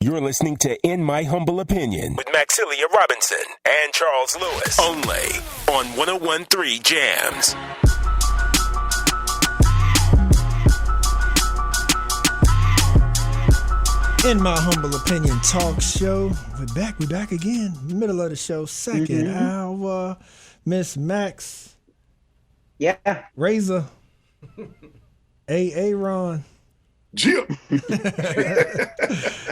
You're listening to In My Humble Opinion with Maxilia Robinson and Charles Lewis. Only on 101.3 Jams. In My Humble Opinion talk show. We're back again. Middle of the show, second hour. Miss Max. Yeah. Razor. Aaron. Jim.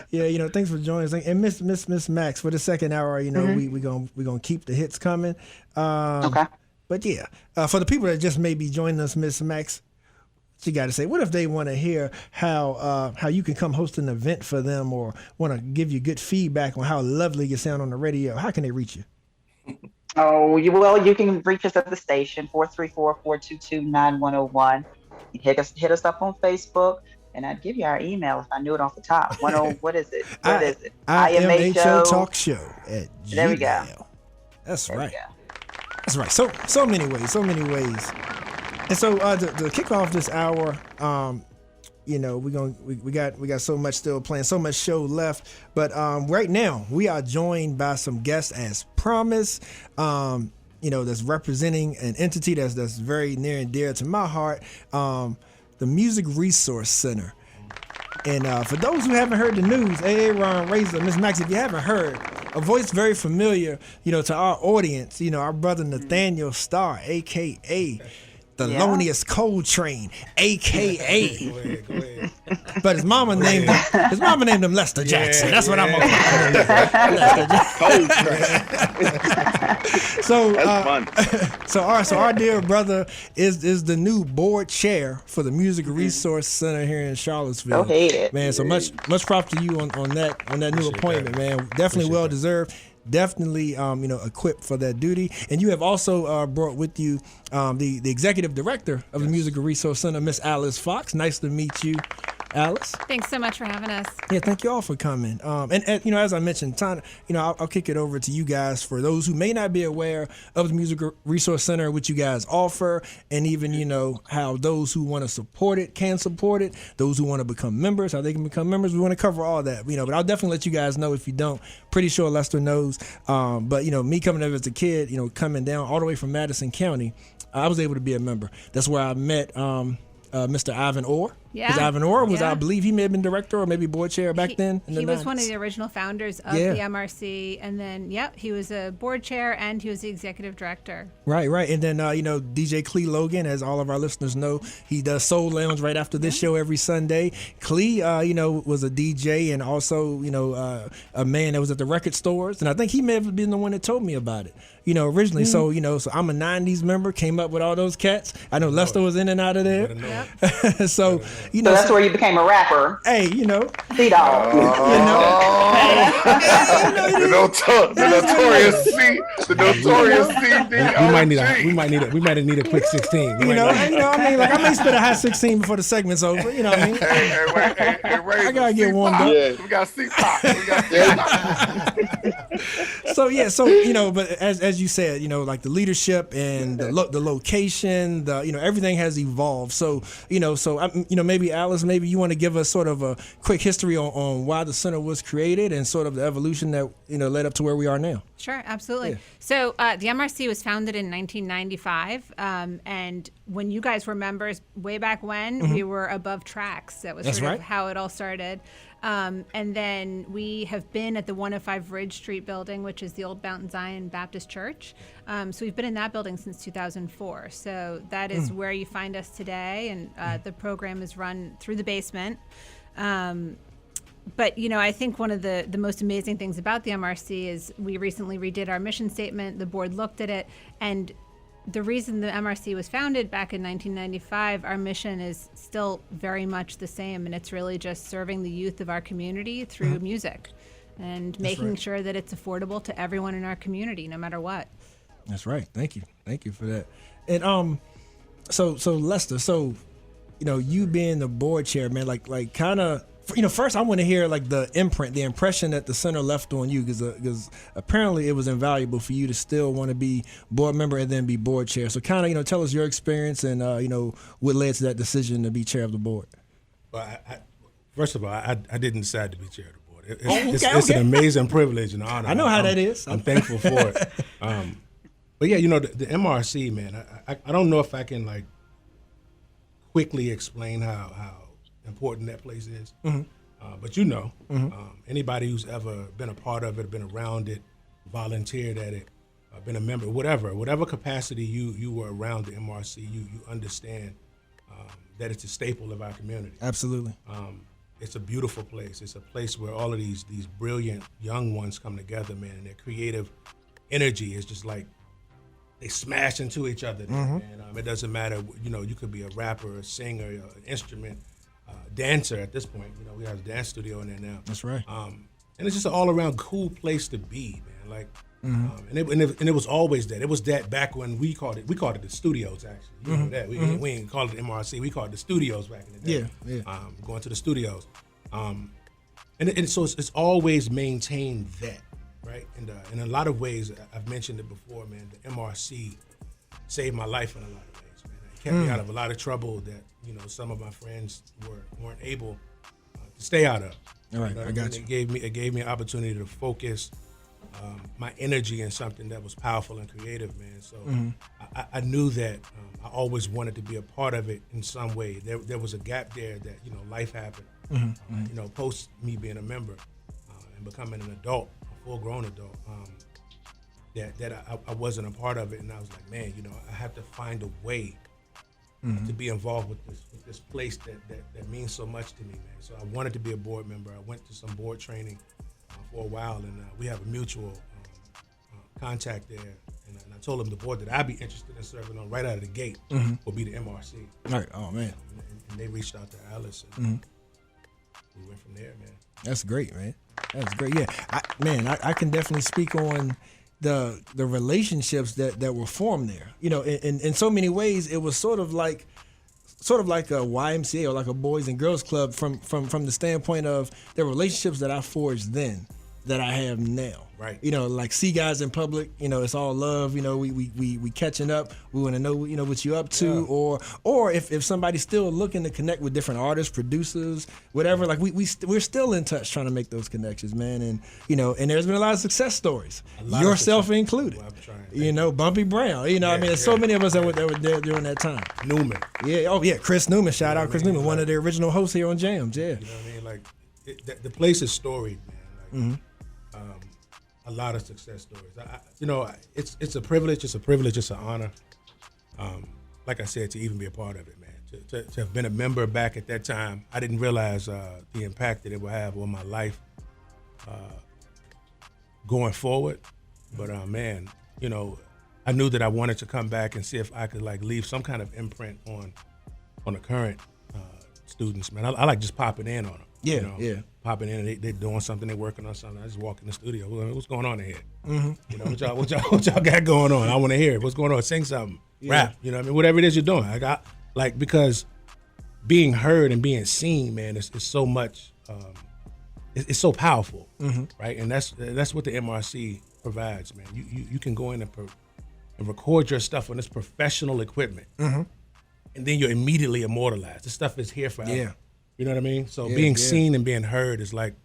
Yeah, thanks for joining us. And Miss Max, for the second hour, we gonna keep the hits coming. Okay. But yeah, for the people that just may be joining us, Miss Max, what you got to say? What if they want to hear how you can come host an event for them, or want to give you good feedback on how lovely you sound on the radio? How can they reach you? Oh, you can reach us at the station, 434-422-9101. Hit us up on Facebook. And I'd give you our email if I knew it off the top. What is it? IMHO talk show at Gmail. There we go. That's right. That's right. So many ways. And so to kick off this hour, we got so much still playing, so much show left. But right now we are joined by some guests as promised. That's representing an entity that's very near and dear to my heart. The Music Resource Center. And for those who haven't heard the news, Aaron, Razor, Miss Max, if you haven't heard, a voice very familiar, to our audience, our brother Nathaniel Starr, a.k.a. Thelonious Coltrane, a.k.a. Go ahead. But his mama named him Lester Jackson. That's what I'm going to call him. So that's fun. So our dear brother is the new board chair for the Music Resource Center here in Charlottesville. Go ahead. Man, so much props to you on that new appointment, man. Definitely well deserved. Definitely, equipped for that duty. And you have also brought with you the executive director of the Music Resource Center, Miss Alice Fox. Nice to meet you, Alice. Thanks so much for having us. Yeah, thank you all for coming. And as I mentioned, I'll kick it over to you guys for those who may not be aware of the Music Resource Center, what you guys offer, and even, how those who want to support it can support it, those who want to become members, how they can become members. We want to cover all that, but I'll definitely let you guys know if you don't. Pretty sure Lester knows. But me coming up as a kid, coming down all the way from Madison County, I was able to be a member. That's where I met Mr. Ivan Orr. Yeah. Because Ivan Orr was, I believe, he may have been director or maybe board chair back then. He was one of the original founders of the MRC, and then he was a board chair and he was the executive director. Right, and then DJ Clee Logan, as all of our listeners know, he does Soul Lounge right after this show every Sunday. Clee, was a DJ and also a man that was at the record stores, and I think he may have been the one that told me about it. Originally. So so I'm a '90s member, came up with all those cats. I know Lester was in and out of there. Yep. So that's where you became a rapper. Hey, C-Dog. The notorious CD. We might need a quick 16. I may spit a high 16 before the segment's over. You know what I mean? Hey, I gotta get warmed up. Yeah. We got C-Pop. But as you said, like the leadership and the location, everything has evolved. So maybe Alice, maybe you want to give us sort of a quick history on why the center was created and sort of the evolution that led up to where we are now. Sure, absolutely. Yeah. So the MRC was founded in 1995, and when you guys were members way back when, we were above tracks. That was sort of how it all started. And then we have been at the 105 Ridge Street building, which is the old Mountain Zion Baptist Church. So we've been in that building since 2004. So that is where you find us today, and the program is run through the basement. But, I think one of the most amazing things about the MRC is we recently redid our mission statement. The board looked at it, and the reason the MRC was founded back in 1995, our mission is still very much the same, and it's really just serving the youth of our community through music and making sure that it's affordable to everyone in our community, no matter what. That's right. Thank you for that. And so Lester, you being the board chair, man, like kind of. First I want to hear like the impression that the center left on you, because apparently it was invaluable for you to still want to be board member and then be board chair. So kind of tell us your experience and what led to that decision to be chair of the board. Well, first of all, I didn't decide to be chair of the board. It's an amazing privilege and honor. I know how that is. I'm thankful for it. But yeah, the MRC, man, I don't know if I can like quickly explain how important that place is. Mm-hmm. But anybody who's ever been a part of it, been around it, volunteered at it, been a member, whatever capacity you were around the MRC, you understand that it's a staple of our community. Absolutely. It's a beautiful place. It's a place where all of these brilliant young ones come together, man, and their creative energy is just like they smash into each other. Mm-hmm. And it doesn't matter, you could be a rapper, a singer, an instrument, dancer at this point. We have a dance studio in there now. That's right. And it's just an all-around cool place to be, man. Like, and it was always that. It was that back when we called it the studios, actually. You know that. We ain't called it MRC. We called it the studios back in the day. Yeah. Going to the studios. And so it's always maintained that, right? And in a lot of ways, I've mentioned it before, man, the MRC saved my life in a lot of ways, man. It kept me out of a lot of trouble that, some of my friends weren't able to stay out of. All right, I got you. It gave me an opportunity to focus my energy in something that was powerful and creative, man. So I knew that I always wanted to be a part of it in some way. There was a gap there that, life happened, post me being a member and becoming an adult, a full-grown adult, that I wasn't a part of it. And I was like, man, I have to find a way to be involved with this place that means so much to me, man. So I wanted to be a board member. I went to some board training for a while, and we have a mutual contact there. And I told him the board that I'd be interested in serving on right out of the gate will be the MRC. Right. Oh, man. And they reached out to Alice, and we went from there, man. That's great, man. That's great. Yeah, I can definitely speak on the relationships that were formed there. In so many ways, it was sort of like a YMCA or like a Boys and Girls Club from the standpoint of the relationships that I forged then that I have now. Right. Like see guys in public, it's all love, we catching up, we want to know, what you up to, or if somebody's still looking to connect with different artists, producers, whatever, like we're still in touch trying to make those connections, man. And and there's been a lot of success stories, yourself included. Well, Bumpy Brown, there's so many of us that were there during that time. Newman. Yeah, oh yeah, Chris Newman, shout out Chris Newman, one of the original hosts here on Jams, yeah. You know what I mean? Like the place is storied, man. Like, a lot of success stories. It's a privilege. It's a privilege. It's an honor. Like I said, to even be a part of it, man. To have been a member back at that time, I didn't realize the impact that it would have on my life going forward. But man, I knew that I wanted to come back and see if I could like leave some kind of imprint on the current students, man. I like just popping in on them. Yeah. Popping in, and they're doing something, they're working on something. I just walk in the studio. What's going on in here? What y'all got going on? I want to hear it. What's going on? Sing something, rap. Whatever it is you're doing. Because being heard and being seen, man, is so much. It's so powerful, right? And that's what the MRC provides, man. You can go in and record your stuff on this professional equipment, and then you're immediately immortalized. This stuff is here forever. Yeah. You know what I mean? So being seen and being heard is like,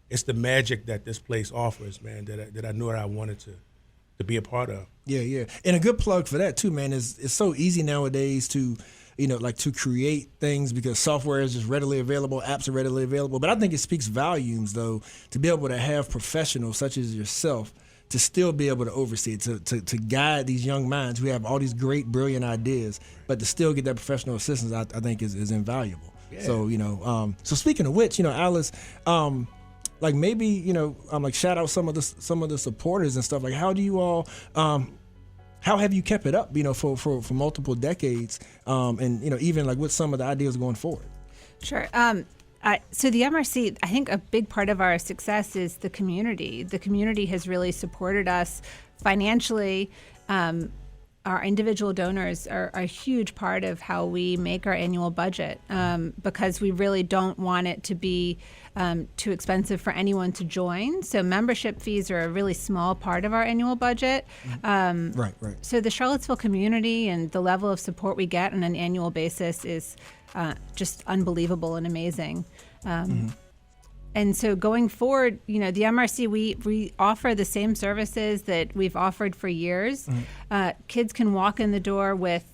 it's the magic that this place offers, man, that I knew that I wanted to be a part of. Yeah. And a good plug for that too, man, is it's so easy nowadays to, to create things because software is just readily available, apps are readily available. But I think it speaks volumes though, to be able to have professionals such as yourself to still be able to oversee it, to guide these young minds who have all these great, brilliant ideas, but to still get that professional assistance, I think is invaluable. Yeah. So, so speaking of which, Alice, like maybe, like shout out some of the supporters and stuff. Like, how do you all, how have you kept it up, for multiple decades, and even like with some of the ideas going forward? Sure. So the MRC, I think a big part of our success is the community. The community has really supported us financially. Our individual donors are a huge part of how we make our annual budget, because we really don't want it to be too expensive for anyone to join. So membership fees are a really small part of our annual budget. Right. So the Charlottesville community and the level of support we get on an annual basis is just unbelievable and amazing. And so going forward, the MRC, we offer the same services that we've offered for years. Kids can walk in the door with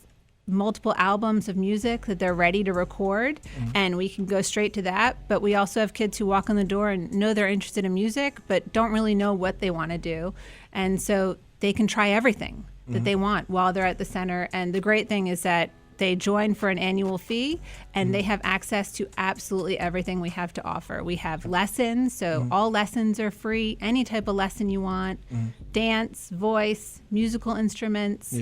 multiple albums of music that they're ready to record, and we can go straight to that. But we also have kids who walk in the door and know they're interested in music, but don't really know what they want to do. And so they can try everything that they want while they're at the center. And the great thing is that they join for an annual fee, and they have access to absolutely everything we have to offer. We have lessons, so all lessons are free, any type of lesson you want, dance, voice, musical instruments,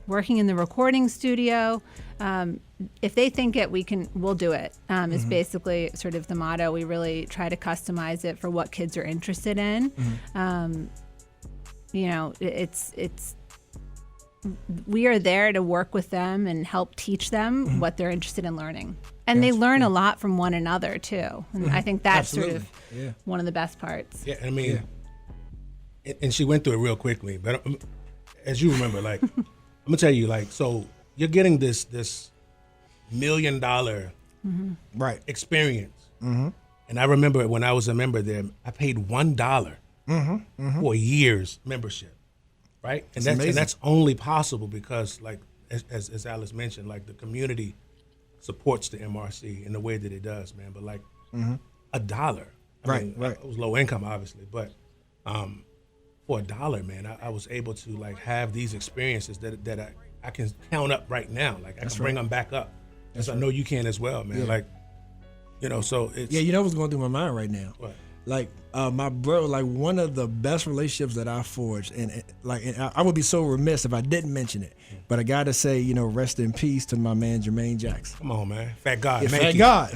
working in the recording studio. If they think it, we'll do it, is basically sort of the motto. We really try to customize it for what kids are interested in. We are there to work with them and help teach them what they're interested in learning. And they learn a lot from one another, too. And I think that's sort of one of the best parts. Yeah, I mean, and she went through it real quickly. But as you remember, like, I'm going to tell you, like, so you're getting this $1 million experience. And I remember when I was a member there, I paid $1 for a year's membership. Right, and that's only possible because, like, as Alice mentioned, like, the community supports the MRC in the way that it does, man. But like $1, I mean, it was low income, obviously, but for $1, man, I was able to, like, have these experiences that I can count up right now. Like, I can bring them back up, as I know you can as well, man. Like, so it's what's going through my mind right now. What? Like, my brother, like, one of the best relationships that I forged, and I would be so remiss if I didn't mention it, but I got to say, rest in peace to my man Jermaine Jackson. Come on, man. Fat God, Mankey.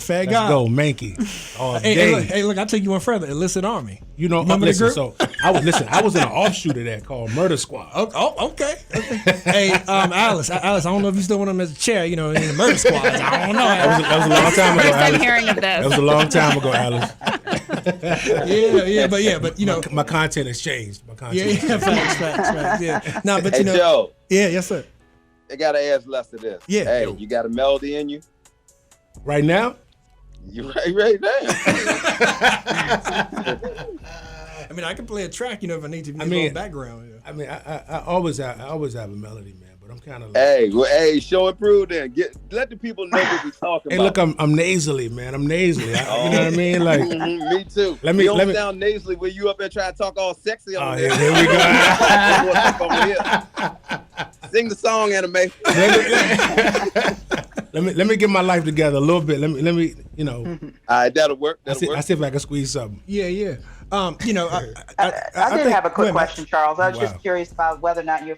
Fat God. Let's go, Mankey. All day. Hey, look, I'll take you one further. Enlisted Army. Listen, so I was in an offshoot of that called Murder Squad. Oh, okay. Hey, Alice, I don't know if you still want him as a chair, in the Murder Squad. I don't know. That was a long time ago, First Alice. I'm hearing of this. That was a long time ago, Alice. but my content has changed. Facts. Yeah. No, but hey, Joe. Yeah, yes, sir. I gotta ask Lester this. Yeah. Hey, you got a melody in you? Right now? You right now. I mean, I can play a track, if I need to. Need background. Yeah. I mean, I always have a melody, man. But I'm kind of like, show and prove then. Let the people know what we're talking about. Hey, look, I'm nasally, man. I'm nasally. You know what I mean? Like, me too. Let me sound nasally when you up there trying to talk all sexy on there. Here we go. Sing the song, Anime. Let me get my life together a little bit. Let me. All right, that'll work. I see if I can squeeze something. Yeah. I did have a quick question, Charles. I was just curious about whether or not you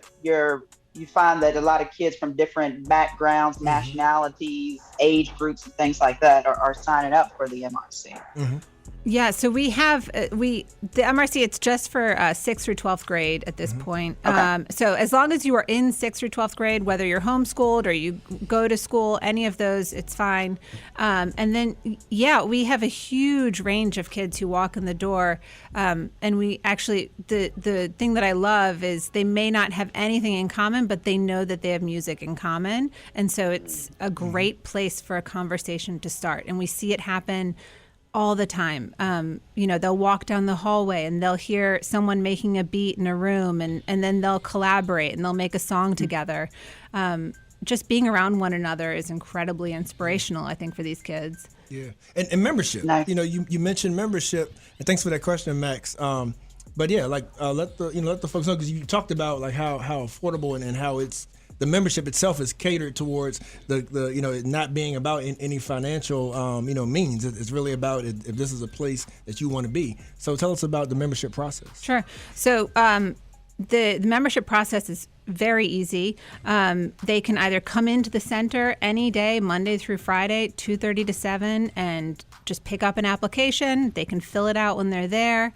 find that a lot of kids from different backgrounds, nationalities, age groups, and things like that are signing up for the MRC. Yeah, so we have the MRC. It's just for 6th through 12th grade at this point. Okay. So as long as you are in 6th through 12th grade, whether you're homeschooled or you go to school, any of those, it's fine. And then, we have a huge range of kids who walk in the door. And we actually, the thing that I love is they may not have anything in common, but they know that they have music in common. And so it's a great place for a conversation to start. And we see it happen all the time. They'll walk down the hallway and they'll hear someone making a beat in a room, and then they'll collaborate and they'll make a song together. Just being around one another is incredibly inspirational, I think, for these kids. Yeah, and membership. Nice. You mentioned membership, and thanks for that question, Max. But yeah, like let the folks know, because you talked about like how affordable and how it's. The membership itself is catered towards the it not being about any financial means. It's really about if this is a place that you want to be. So tell us about the membership process. Sure. So the membership process is very easy. They can either come into the center any day, Monday through Friday, 2:30 to 7, and just pick up an application. They can fill it out when they're there,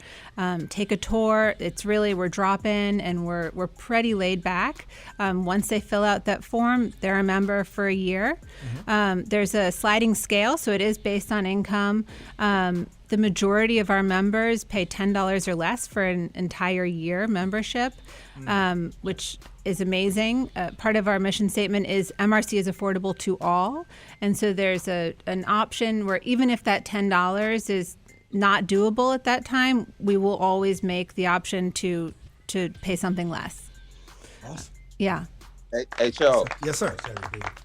take a tour. It's really, we're drop-in and we're pretty laid back. Once they fill out that form, they're a member for a year. There's a sliding scale, so it is based on income. The majority of our members pay $10 or less for an entire year membership, which is amazing. Part of our mission statement is MRC is affordable to all. And so there's an option where even if that $10 is not doable at that time, we will always make the option to pay something less. Awesome. Yeah. Hey, Charles. Yes, sir.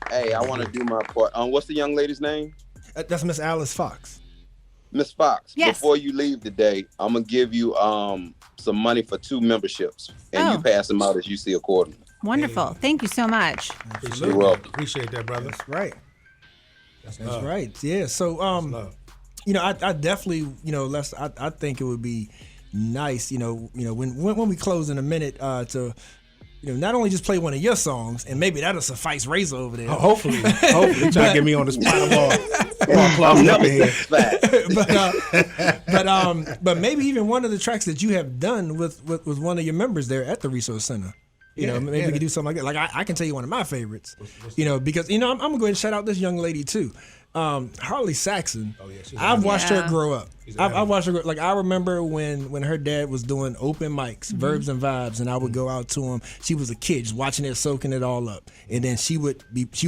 Hey, I want to do my part. What's the young lady's name? That's Miss Alice Fox. Miss Fox. Yes. Before you leave today, I'm gonna give you some money for 2 memberships, and you pass them out as you see accordingly. Wonderful. Thank you so much. You're welcome. Appreciate that, brother. That's right. That's right. Yeah. So, I definitely, I think it would be nice, when we close in a minute, to, not only just play one of your songs, and maybe that'll suffice Razor over there. Hopefully, try to get me on the spot. I'm up in here. But maybe even one of the tracks that you have done with one of your members there at the Resource Center. Maybe we could do something like that. Like I can tell you one of my favorites. Because I'm gonna go ahead and shout out this young lady too. Harley Saxon. Oh, yeah, I've watched her grow up. I've watched her grow. Like I remember when her dad was doing open mics, Verbs and Vibes, and I would go out to him. She was a kid, just watching it, soaking it all up, and then she would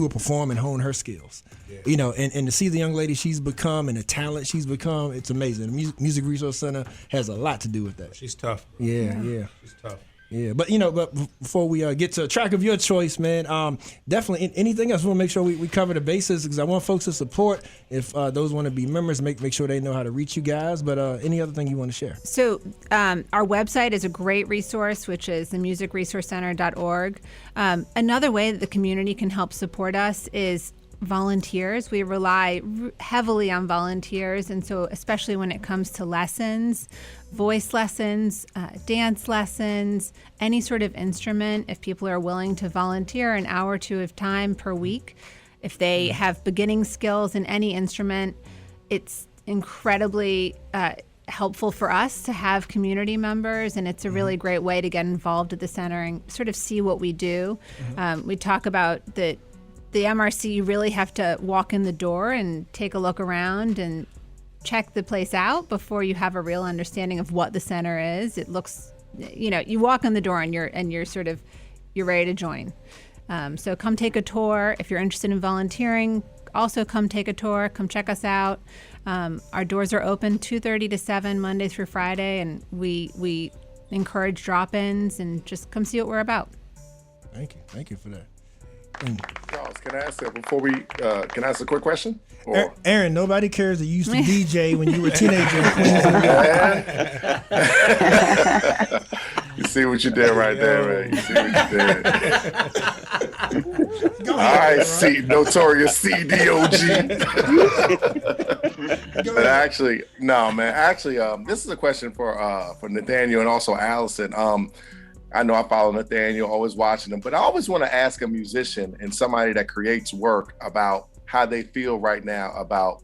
perform and hone her skills. Yeah. And to see the young lady she's become and the talent she's become, it's amazing. The Music Resource Center has a lot to do with that. She's tough. Yeah. She's tough. Yeah, but before we get to a track of your choice, man, definitely anything else, we want to make sure we cover the bases because I want folks to support. If those want to be members, make sure they know how to reach you guys. But any other thing you want to share? So our website is a great resource, which is themusicresourcecenter.org. Another way that the community can help support us is volunteers. We rely heavily on volunteers, and so especially when it comes to lessons, voice lessons, dance lessons, any sort of instrument, if people are willing to volunteer an hour or two of time per week, if they have beginning skills in any instrument, it's incredibly helpful for us to have community members, and it's a really great way to get involved at the center and sort of see what we do. We talk about the MRC, you really have to walk in the door and take a look around and check the place out before you have a real understanding of what the center is. It looks, you walk in the door and you're ready to join. So come take a tour. If you're interested in volunteering, also come take a tour, come check us out. Our doors are open 2:30 to 7 Monday through Friday, and we encourage drop-ins and just come see what we're about. Thank you for that. Charles, can I ask before we can I ask a quick question? Aaron, nobody cares that you used to DJ when you were a teenager in Queens. You see what you did right there, man. You see what you did. All right, notorious CDOG. But actually, no, man. Actually, this is a question for Nathaniel and also Allison. I know I follow Nathaniel, always watching him, but I always want to ask a musician and somebody that creates work about how they feel right now about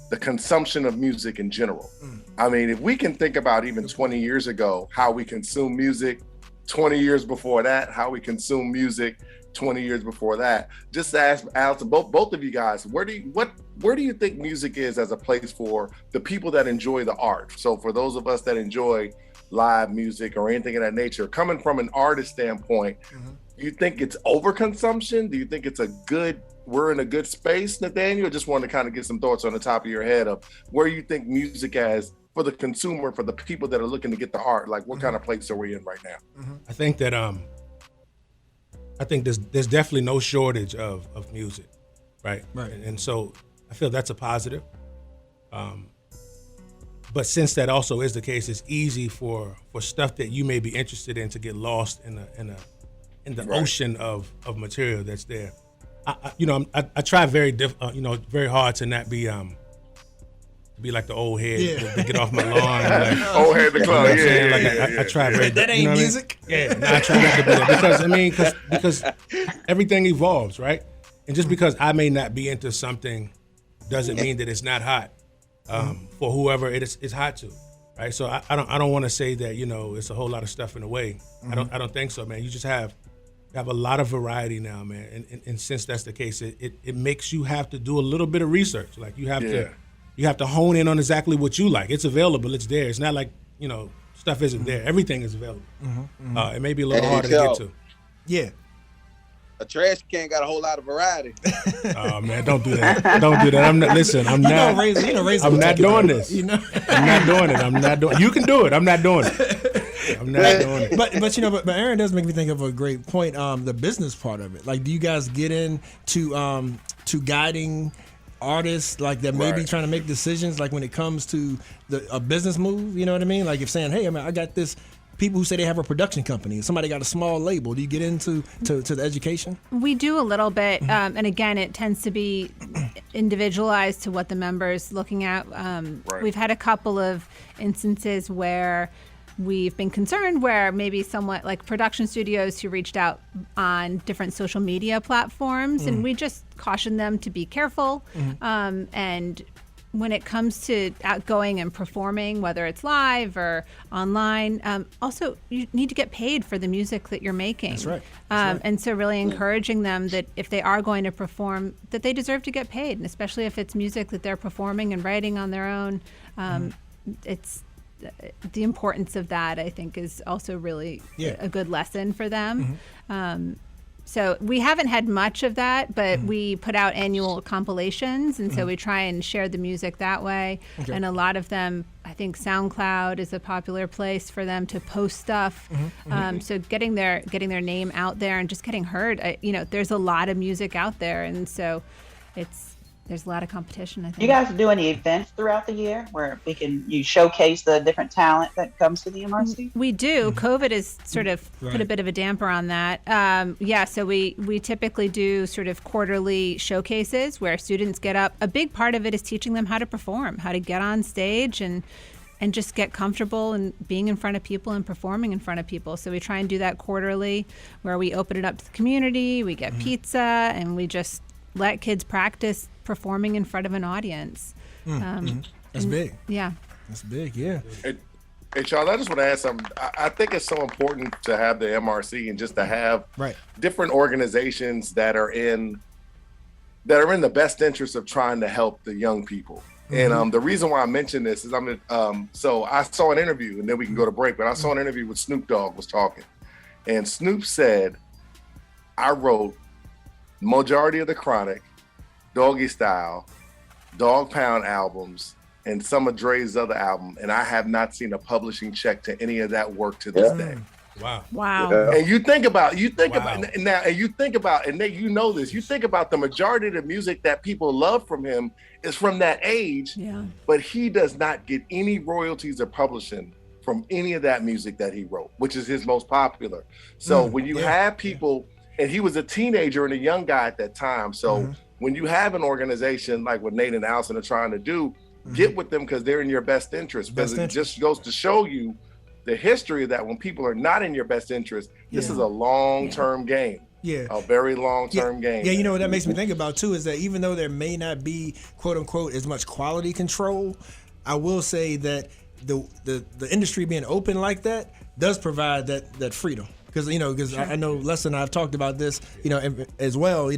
the consumption of music in general. I mean, if we can think about even 20 years ago, how we consume music, 20 years before that, how we consume music, 20 years before that, just to ask Allison, both of you guys, where do you think music is as a place for the people that enjoy the art? So for those of us that enjoy live music or anything of that nature, coming from an artist standpoint, do you think it's overconsumption? Do you think we're in a good space, Nathaniel? Just wanted to kind of get some thoughts on the top of your head of where you think music as for the consumer, for the people that are looking to get the art, like what kind of place are we in right now? I think that there's definitely no shortage of music, right? And so I feel that's a positive. But since that also is the case, it's easy for stuff that you may be interested in to get lost in the ocean of material that's there. I try very hard to not be like the old head to get off my lawn. Like, old head the club, I try very. That ain't music. I try not to be that because everything evolves, right? And just because I may not be into something doesn't mean that it's not hot. For whoever it's hot to, right? So I don't want to say that it's a whole lot of stuff in the way. I don't think so, man. You just have a lot of variety now, man. And since that's the case, it makes you have to do a little bit of research. Like you have to hone in on exactly what you like. It's available. It's there. It's not like stuff isn't there. Everything is available. It may be a little harder to get to. Yeah. a trash can got a whole lot of variety. Oh man, don't do that. Don't do that. I'm not. Listen, I'm not. I'm not doing this. I'm not doing it. I'm not doing. You can do it. I'm not doing it. I'm not doing it. But Aaron does make me think of a great point. The business part of it. Like, do you guys get into to guiding artists like that may be trying to make decisions, like when it comes to a business move? You know what I mean? Like if saying, hey, I got this. People who say they have a production company, somebody got a small label. Do you get into the education? We do a little bit, and again, it tends to be individualized to what the member's looking at. We've had a couple of instances where we've been concerned where maybe somewhat like production studios who reached out on different social media platforms, and we just caution them to be careful. And when it comes to outgoing and performing, whether it's live or online, also you need to get paid for the music that you're making. That's right. And so really encouraging them that if they are going to perform, that they deserve to get paid, and especially if it's music that they're performing and writing on their own. It's the importance of that, I think, is also really a good lesson for them. So we haven't had much of that, but we put out annual compilations, and so we try and share the music that way. And a lot of them, I think SoundCloud is a popular place for them to post stuff. So getting their name out there and just getting heard. There's a lot of music out there, and so there's a lot of competition, I think. Do you guys do any events throughout the year where you showcase the different talent that comes to the MRC? We do. COVID has sort of put a bit of a damper on that. So we typically do sort of quarterly showcases where students get up. A big part of it is teaching them how to perform, how to get on stage and just get comfortable and being in front of people and performing in front of people. So we try and do that quarterly where we open it up to the community, we get pizza, and we just let kids practice performing in front of an audience. That's big. Yeah. That's big, yeah. Hey, Charles, I just want to add something. I think it's so important to have the MRC and just to have different organizations that are in the best interest of trying to help the young people. And the reason why I mention this is so I saw an interview, and then we can go to break, but I saw an interview with Snoop Dogg was talking. And Snoop said, I wrote majority of the Chronic, Doggy Style, Dog Pound albums, and some of Dre's other album, and I have not seen a publishing check to any of that work to this day. Wow. And you think about, and then you know this, you think about the majority of the music that people love from him is from that age, but he does not get any royalties or publishing from any of that music that he wrote, which is his most popular. So when you have people, and he was a teenager and a young guy at that time. So when you have an organization like what Nate and Allison are trying to do, get with them because they're in your best interest. Because it just goes to show you the history of that when people are not in your best interest, this is a long-term game. A very long-term game. Yeah, what that makes me think about too is that even though there may not be quote unquote as much quality control, I will say that the industry being open like that does provide that freedom. Because I know Les and I have talked about this, as well.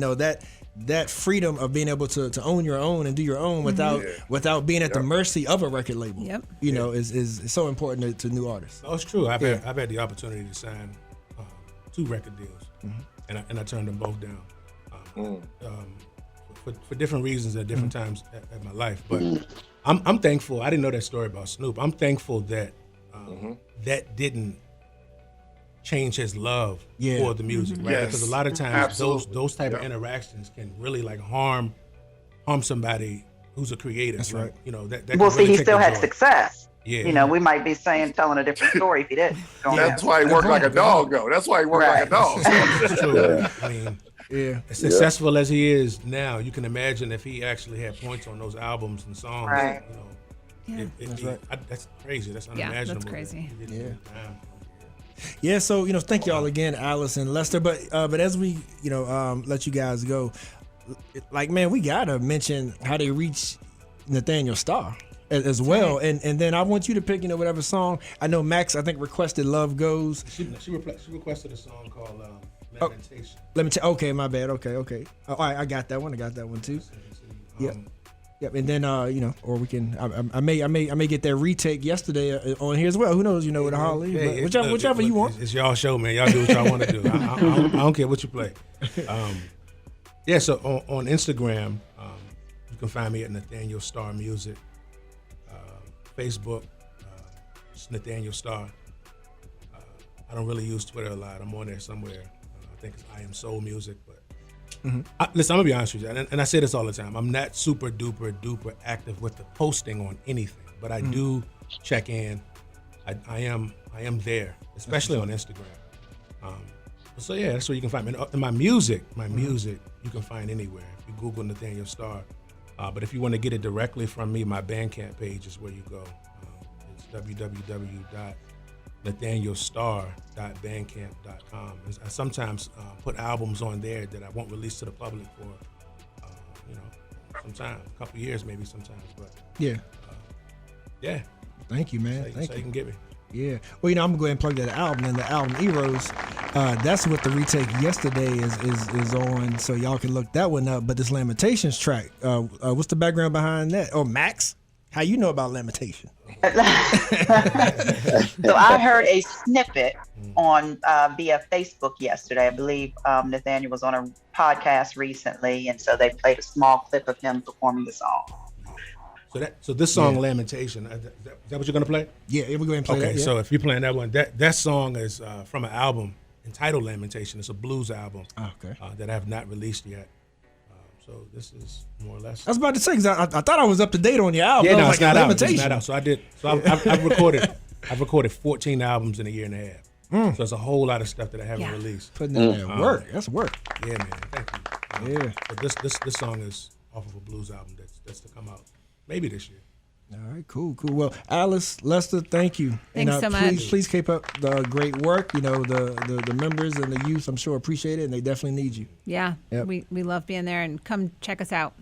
That freedom of being able to own your own and do your own without being at the mercy of a record label. Is so important to new artists. Oh, it's true. I've had the opportunity to sign 2 record deals, and I turned them both down for different reasons at different times at my life. But I'm thankful. I didn't know that story about Snoop. I'm thankful that that didn't change his love for the music, right? Because a lot of times those type of interactions can really like harm somebody who's a creative. That's right. That well, see, he still had success. We might be telling a different story if he didn't. That's why he worked like a dog, though. That's why he worked like a dog. That's true. I mean, as successful as he is now, you can imagine if he actually had points on those albums and songs. Right. That's crazy. That's unimaginable. Yeah, that's crazy. Yeah, so thank y'all again, Alice and Lester. But as we let you guys go, we gotta mention how they reach Nathaniel Starr as well, and then I want you to pick whatever song. I know Max I think requested "Love Goes." She requested a song called "Meditation." Let me okay, my bad. Okay. All right, I got that one. I got that one too. Yeah. Yep, and then or we can. I may get that retake yesterday on here as well. Who knows? With the Holly, whichever you want. It's y'all show, man. Y'all do what y'all want to do. I don't care what you play. So on Instagram, you can find me at Nathaniel Starr Music. Facebook, it's Nathaniel Starr. I don't really use Twitter a lot. I'm on there somewhere. I think it's I Am Soul Music, but. Listen, I'm gonna be honest with you, and I say this all the time. I'm not super duper active with the posting on anything, but I do check in. I am there, especially on Instagram. So yeah, that's where you can find me. And my music, you can find anywhere. If you Google Nathaniel Starr, but if you want to get it directly from me, my Bandcamp page is where you go. It's www.nathanielstarr.bandcamp.com. I sometimes put albums on there that I won't release to the public for, sometime, a couple years maybe sometimes. But yeah. Thank you, man. Thank you. You can get me. Yeah. Well, I'm gonna go ahead and plug that album, and the album Eros. That's what the retake yesterday is on, so y'all can look that one up. But this Lamentations track, what's the background behind that? Oh, Max, how you know about Lamentation? So I heard a snippet on via Facebook yesterday. I believe Nathaniel was on a podcast recently, and so they played a small clip of him performing the song. So this song, Lamentation, is that what you're gonna play? Yeah, we're going to play that. Okay, so if you're playing that one, that song is from an album entitled Lamentation. It's a blues album that I have not released yet. So this is more or less. I was about to say, because I thought I was up to date on your album. Yeah, no, it's not out. It's not out. So I did. So I've recorded 14 albums in a year and a half. So it's a whole lot of stuff that I haven't released. Putting in that work. That's work. Yeah, man. Thank you. But this song is off of a blues album that's to come out maybe this year. All right, cool. Well, Alice, Lester, thank you. Thanks so much. Please keep up the great work. The members and the youth, I'm sure, appreciate it, and they definitely need you. Yeah, we love being there, and come check us out.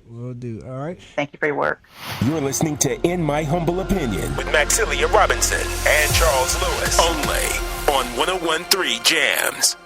Will do. All right. Thank you for your work. You're listening to In My Humble Opinion with Maxilia Robinson and Charles Lewis, only on 101.3 Jams.